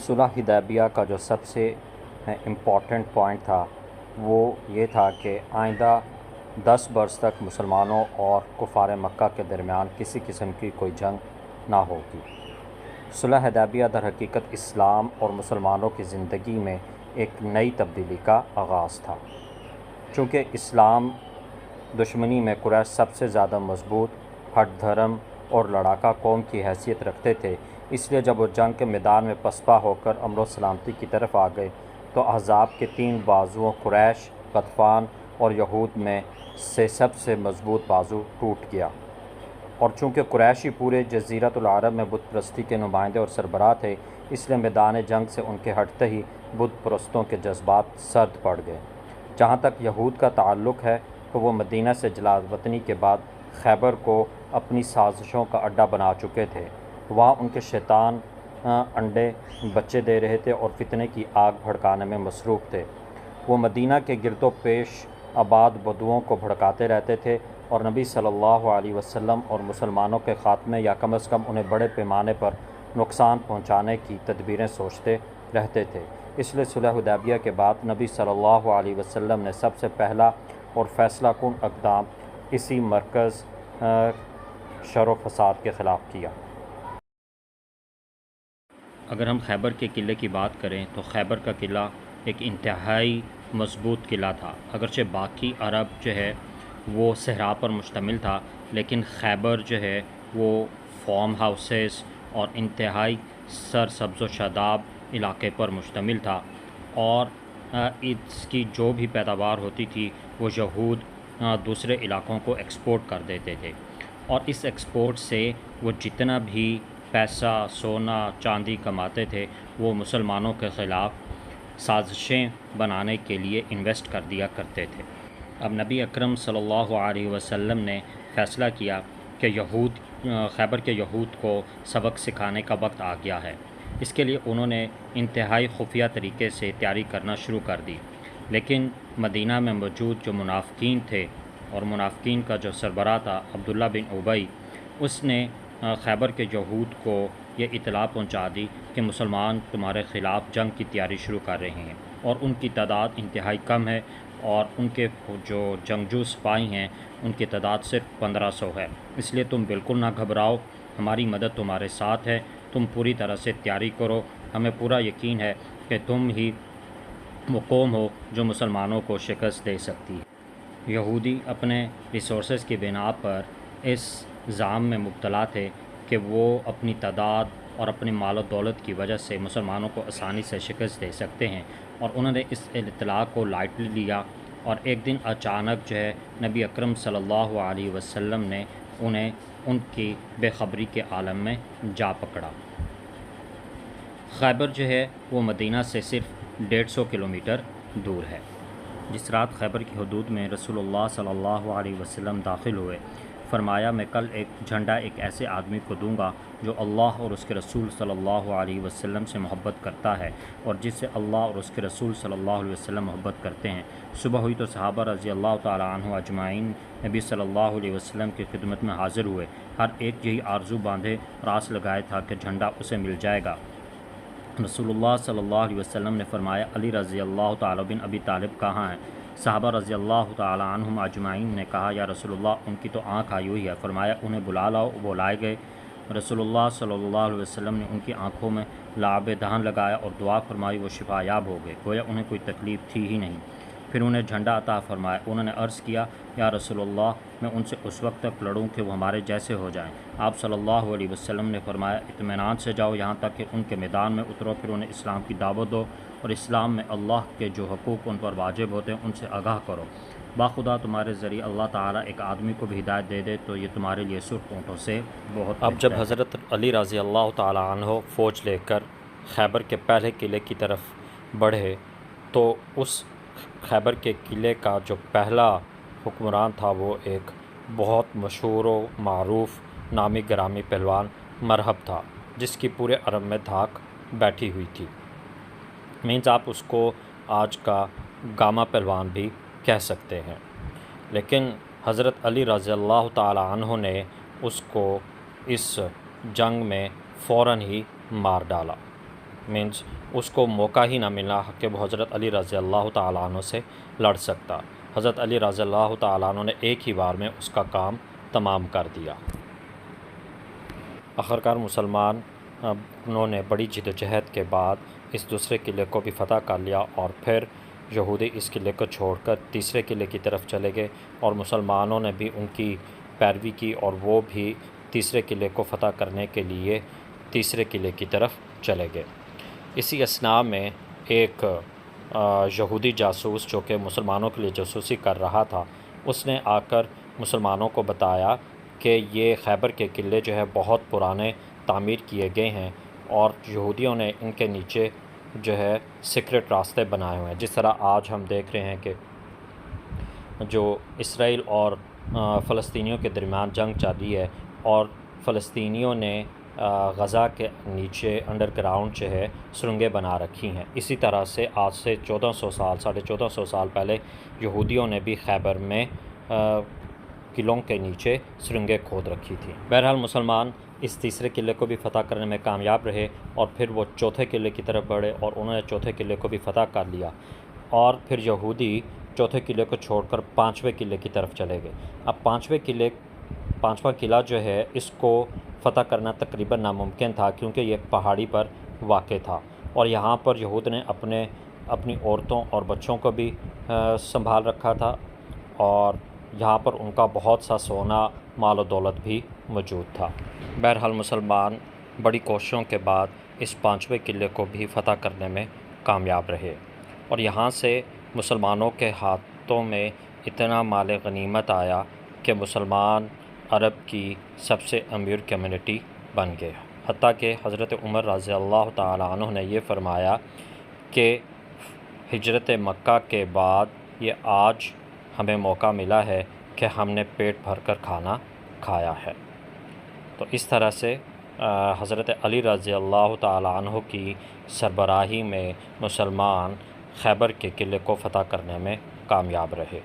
صلح حدیبیہ کا جو سب سے امپورٹنٹ پوائنٹ تھا وہ یہ تھا کہ آئندہ 10 برس تک مسلمانوں اور کفار مکہ کے درمیان کسی قسم کی کوئی جنگ نہ ہوگی۔ صلح حدیبیہ در حقیقت اسلام اور مسلمانوں کی زندگی میں ایک نئی تبدیلی کا آغاز تھا۔ چونکہ اسلام دشمنی میں قریش سب سے زیادہ مضبوط، ہٹ دھرم اور لڑاکا قوم کی حیثیت رکھتے تھے، اس لیے جب وہ جنگ کے میدان میں پسپا ہو کر امن و سلامتی کی طرف آ گئے تو احزاب کے 3 بازوؤں قریش، غطفان اور یہود میں سے سب سے مضبوط بازو ٹوٹ گیا، اور چونکہ قریشی پورے جزیرۃ العرب میں بت پرستی کے نمائندے اور سربراہ تھے، اس لیے میدان جنگ سے ان کے ہٹتے ہی بت پرستوں کے جذبات سرد پڑ گئے۔ جہاں تک یہود کا تعلق ہے تو وہ مدینہ سے جلا وطنی کے بعد خیبر کو اپنی سازشوں کا اڈا بنا چکے تھے۔ وہاں ان کے شیطان انڈے بچے دے رہے تھے اور فتنے کی آگ بھڑکانے میں مصروف تھے۔ وہ مدینہ کے گرد و پیش آباد بدوؤں کو بھڑکاتے رہتے تھے اور نبی صلی اللہ علیہ وسلم اور مسلمانوں کے خاتمے یا کم از کم انہیں بڑے پیمانے پر نقصان پہنچانے کی تدبیریں سوچتے رہتے تھے۔ اس لیے صلح حدیبیہ کے بعد نبی صلی اللہ علیہ وسلم نے سب سے پہلا اور فیصلہ کن اقدام اسی مرکز شر و فساد کے خلاف کیا۔ اگر ہم خیبر کے قلعے کی بات کریں تو خیبر کا قلعہ ایک انتہائی مضبوط قلعہ تھا۔ اگرچہ باقی عرب جو ہے وہ صحرا پر مشتمل تھا، لیکن خیبر جو ہے وہ فارم ہاؤسز اور انتہائی سرسبز و شاداب علاقے پر مشتمل تھا، اور اس کی جو بھی پیداوار ہوتی تھی وہ یہود دوسرے علاقوں کو ایکسپورٹ کر دیتے تھے، اور اس ایکسپورٹ سے وہ جتنا بھی پیسہ، سونا، چاندی کماتے تھے وہ مسلمانوں کے خلاف سازشیں بنانے کے لیے انویسٹ کر دیا کرتے تھے۔ اب نبی اکرم صلی اللہ علیہ وسلم نے فیصلہ کیا کہ خیبر کے یہود کو سبق سکھانے کا وقت آ گیا ہے۔ اس کے لیے انہوں نے انتہائی خفیہ طریقے سے تیاری کرنا شروع کر دی، لیکن مدینہ میں موجود جو منافقین تھے اور منافقین کا جو سربراہ تھا عبداللہ بن ابی، اس نے خیبر کے یہود کو یہ اطلاع پہنچا دی کہ مسلمان تمہارے خلاف جنگ کی تیاری شروع کر رہے ہیں، اور ان کی تعداد انتہائی کم ہے، اور ان کے جو جنگجو سپاہی ہیں ان کی تعداد صرف 1500 ہے۔ اس لیے تم بالکل نہ گھبراؤ، ہماری مدد تمہارے ساتھ ہے، تم پوری طرح سے تیاری کرو، ہمیں پورا یقین ہے کہ تم ہی وہ قوم ہو جو مسلمانوں کو شکست دے سکتی ہے۔ یہودی اپنے ریسورسز کی بنا پر اس ظام میں مبتلا تھے کہ وہ اپنی تعداد اور اپنی مال و دولت کی وجہ سے مسلمانوں کو آسانی سے شکست دے سکتے ہیں، اور انہوں نے اس اطلاع کو لائٹلی لیا، اور ایک دن اچانک جو ہے نبی اکرم صلی اللہ علیہ وسلم نے انہیں ان کی بے خبری کے عالم میں جا پکڑا۔ خیبر جو ہے وہ مدینہ سے صرف 150 کلومیٹر دور ہے۔ جس رات خیبر کی حدود میں رسول اللہ صلی اللہ علیہ وسلم داخل ہوئے، فرمایا میں کل ایک جھنڈا ایک ایسے آدمی کو دوں گا جو اللہ اور اس کے رسول صلی اللہ علیہ وسلم سے محبت کرتا ہے اور جس سے اللہ اور اس کے رسول صلی اللہ علیہ وسلم محبت کرتے ہیں۔ صبح ہوئی تو صحابہ رضی اللہ تعالیٰ عنہ اجمعین نبی صلی اللہ علیہ وسلم کی خدمت میں حاضر ہوئے، ہر ایک یہی آرزو باندھے راس لگائے تھا کہ جھنڈا اسے مل جائے گا۔ رسول اللہ صلی اللہ علیہ وسلم نے فرمایا علی رضی اللہ تعالیٰ بن ابی طالب کہاں ہیں؟ صحابہ رضی اللہ تعالیٰ عنہم اجمعین نے کہا یا رسول اللہ ان کی تو آنکھ آئی ہوئی ہے۔ فرمایا انہیں بلا لاؤ۔ وہ لائے گئے۔ رسول اللہ صلی اللہ علیہ وسلم نے ان کی آنکھوں میں لعاب دہن لگایا اور دعا فرمائی، وہ شفا یاب ہو گئے، گویا انہیں کوئی تکلیف تھی ہی نہیں۔ پھر انہیں جھنڈا عطا فرمایا۔ انہوں نے عرض کیا یا رسول اللہ میں ان سے اس وقت تک لڑوں کہ وہ ہمارے جیسے ہو جائیں۔ آپ صلی اللہ علیہ وسلم نے فرمایا اطمینان سے جاؤ یہاں تک کہ ان کے میدان میں اترو، پھر انہیں اسلام کی دعوت دو اور اسلام میں اللہ کے جو حقوق ان پر واجب ہوتے ہیں ان سے آگاہ کرو۔ باخدا تمہارے ذریعے اللہ تعالیٰ ایک آدمی کو بھی ہدایت دے دے تو یہ تمہارے لیے سرخ اونٹوں سے بہت اب جب حضرت علی رضی اللہ تعالیٰ عنہ فوج لے کر خیبر کے پہلے قلعے کی طرف بڑھے تو اس خیبر کے قلعے کا جو پہلا حکمران تھا وہ ایک بہت مشہور و معروف نامی گرامی پہلوان مرہب تھا، جس کی پورے عرب میں دھاک بیٹھی ہوئی تھی۔ مینز آپ اس کو آج کا گاما پہلوان بھی کہہ سکتے ہیں، لیکن حضرت علی رضی اللہ تعالیٰ عنہ نے اس کو اس جنگ میں فوراً ہی مار ڈالا۔ مینس اس کو موقع ہی نہ ملا کہ وہ حضرت علی رضی اللہ تعالیٰ عنہ سے لڑ سکتا۔ حضرت علی رضی اللہ تعالیٰ عنہ نے ایک ہی بار میں اس کا کام تمام کر دیا۔ آخرکار مسلمانوں نے بڑی جدوجہد کے بعد اس دوسرے قلعے کو بھی فتح کر لیا، اور پھر یہودی اس قلعے کو چھوڑ کر تیسرے قلعے کی طرف چلے گئے، اور مسلمانوں نے بھی ان کی پیروی کی، اور وہ بھی تیسرے قلعے کو فتح کرنے کے لیے تیسرے قلعے کی طرف چلے گئے۔ اسی اثناء میں ایک یہودی جاسوس جو کہ مسلمانوں کے لیے جاسوسی کر رہا تھا، اس نے آ کر مسلمانوں کو بتایا کہ یہ خیبر کے قلعے جو ہے بہت پرانے تعمیر کیے گئے ہیں، اور یہودیوں نے ان کے نیچے جو ہے سیکرٹ راستے بنائے ہوئے ہیں۔ جس طرح آج ہم دیکھ رہے ہیں کہ جو اسرائیل اور فلسطینیوں کے درمیان جنگ چل رہی ہے، اور فلسطینیوں نے غزہ کے نیچے انڈر گراؤنڈ جو ہے سرنگیں بنا رکھی ہیں، اسی طرح سے آج سے 1400 سال پہلے یہودیوں نے بھی خیبر میں قلعوں کے نیچے سرنگیں کھود رکھی تھی۔ بہرحال مسلمان اس تیسرے قلعے کو بھی فتح کرنے میں کامیاب رہے، اور پھر وہ چوتھے قلعے کی طرف بڑھے، اور انہوں نے چوتھے قلعے کو بھی فتح کر لیا، اور پھر یہودی چوتھے قلعے کو چھوڑ کر پانچویں قلعے کی طرف چلے گئے۔ اب پانچواں قلعہ جو ہے اس کو فتح کرنا تقریباً ناممکن تھا، کیونکہ یہ ایک پہاڑی پر واقع تھا، اور یہاں پر یہود نے اپنی عورتوں اور بچوں کو بھی سنبھال رکھا تھا، اور یہاں پر ان کا بہت سا سونا، مال و دولت بھی موجود تھا۔ بہرحال مسلمان بڑی کوششوں کے بعد اس پانچویں قلعے کو بھی فتح کرنے میں کامیاب رہے، اور یہاں سے مسلمانوں کے ہاتھوں میں اتنا مال غنیمت آیا کہ مسلمان عرب کی سب سے امیر کمیونٹی بن گئے، حتیٰ کہ حضرت عمر رضی اللہ تعالیٰ عنہ نے یہ فرمایا کہ ہجرت مکہ کے بعد یہ آج ہمیں موقع ملا ہے کہ ہم نے پیٹ بھر کر کھانا کھایا ہے۔ تو اس طرح سے حضرت علی رضی اللہ تعالیٰ عنہ کی سربراہی میں مسلمان خیبر کے قلعے کو فتح کرنے میں کامیاب رہے۔